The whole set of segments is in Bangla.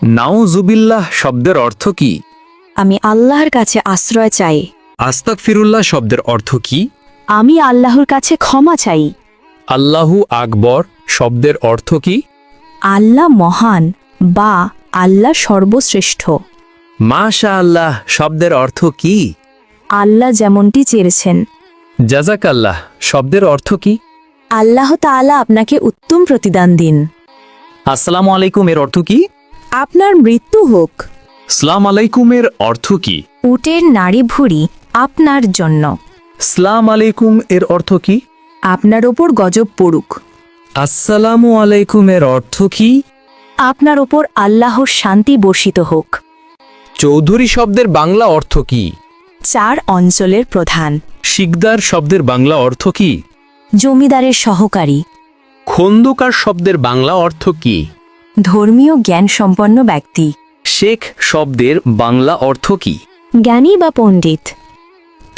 নাউজুবিল্লাহ শব্দের অর্থ কি? আমি আল্লাহর কাছে আশ্রয় চাই। আস্তাগফিরুল্লাহ শব্দের অর্থ কি? আমি আল্লাহর কাছে ক্ষমা চাই। আল্লাহু আকবর শব্দের অর্থ কি? আল্লাহ মহান বা আল্লাহ সর্বশ্রেষ্ঠ। মাশাআল্লাহ শব্দের অর্থ কি? আল্লাহ যেমনটি চেয়েছেন। জাযাকাল্লাহ শব্দের অর্থ কি? আল্লাহ তাআলা আপনাকে উত্তম প্রতিদান দিন। আসসালামু আলাইকুম এর অর্থ কি? আপনার মৃত্যু হোক। সালাম আলাইকুমের অর্থ কি? উটের নাড়ি ভুঁড়ি আপনার জন্য। সালাম আলাইকুম এর অর্থ কি? আপনার ওপর গজব পড়ুক। আসসালামু আলাইকুম এর অর্থ কি? আপনার ওপর আল্লাহর শান্তি বর্ষিত হোক। চৌধুরী শব্দের বাংলা অর্থ কি? 4 অঞ্চলের প্রধান। শিকদার শব্দের বাংলা অর্থ কি? জমিদারের সহকারী। খন্দকার শব্দের বাংলা অর্থ কি? ধর্মীয় জ্ঞান সম্পন্ন ব্যক্তি। শেখ শব্দের বাংলা অর্থ কি? জ্ঞানী বা পণ্ডিত।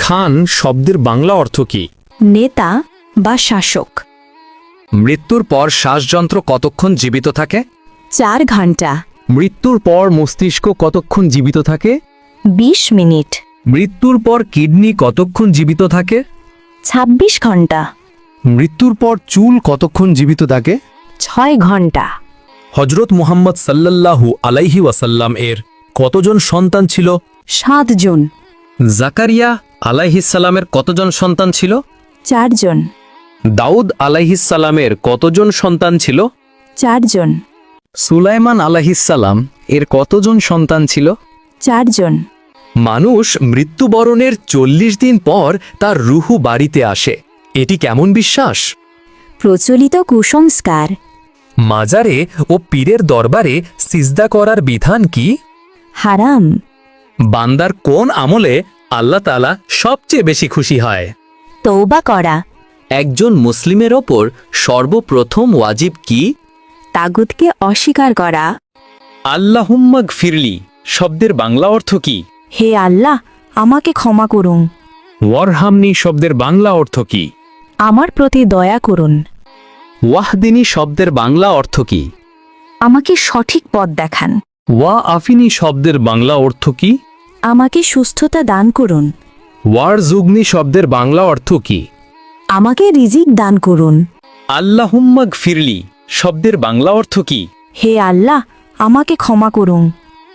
খান শব্দের বাংলা অর্থ কি? নেতা বা শাসক। মৃত্যুর পর শ্বাসযন্ত্র কতক্ষণ জীবিত থাকে? 4 ঘন্টা। মৃত্যুর পর মস্তিষ্ক কতক্ষণ জীবিত থাকে? 20 মিনিট। মৃত্যুর পর কিডনি কতক্ষণ জীবিত থাকে? 26 ঘন্টা। মৃত্যুর পর চুল কতক্ষণ জীবিত থাকে? 6 ঘন্টা। হজরত মুহাম্মদ সাল্লাল্লাহু আলাইহি ওয়াসাল্লাম এর কতজন সন্তান ছিল? 7 জন। জাকারিয়া আলাইহিসসালামের কতজন সন্তান ছিল? 4 জন। দাউদ আলাইহিসসালামের কতজন সন্তান ছিল? 4 জন। সুলাইমান আলাইহিসসালাম এর কতজন সন্তান ছিল? 4 জন। মানুষ মৃত্যুবরণের 40 দিন পর তার রুহু বাড়িতে আসে, এটি কেমন বিশ্বাস? প্রচলিত কুসংস্কার। মাজারে ও পীরের দরবারে সিজদা করার বিধান কি? হারাম। বান্দার কোন আমলে আল্লাহ তাআলা সবচেয়ে বেশি খুশি হয়? তওবা করা। একজন মুসলিমের ওপর সর্বপ্রথম ওয়াজিব কি? তাগুতকে অস্বীকার করা। আল্লাহুম্মা গফিরলি শব্দের বাংলা অর্থ কি? হে আল্লাহ, আমাকে ক্ষমা করুন। ওয়ারহামনি শব্দের বাংলা অর্থ কি? আমার প্রতি দয়া করুন। ওয়াহদিনী শব্দের বাংলা অর্থ কি? আমাকে সঠিক পথ দেখান। ওয়া আফিনী শব্দের বাংলা অর্থ কি? আমাকে সুস্থতা দান করুন। ওয়ারজুগনি শব্দের বাংলা অর্থ কি? আমাকে রিজিক দান করুন। আল্লাহুম্মা গফিরলি শব্দের বাংলা অর্থ কি? হে আল্লাহ, আমাকে ক্ষমা করুন।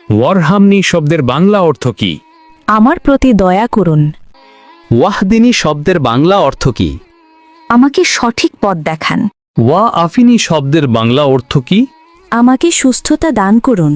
ওয়ারহামনি শব্দের বাংলা অর্থ কি? আমার প্রতি দয়া করুন। ওয়াহদিনী শব্দের বাংলা অর্থ কি? আমাকে সঠিক পথ দেখান। ওয়া আফিনী শব্দের বাংলা অর্থ কি? আমাকে সুস্থতা দান করুন।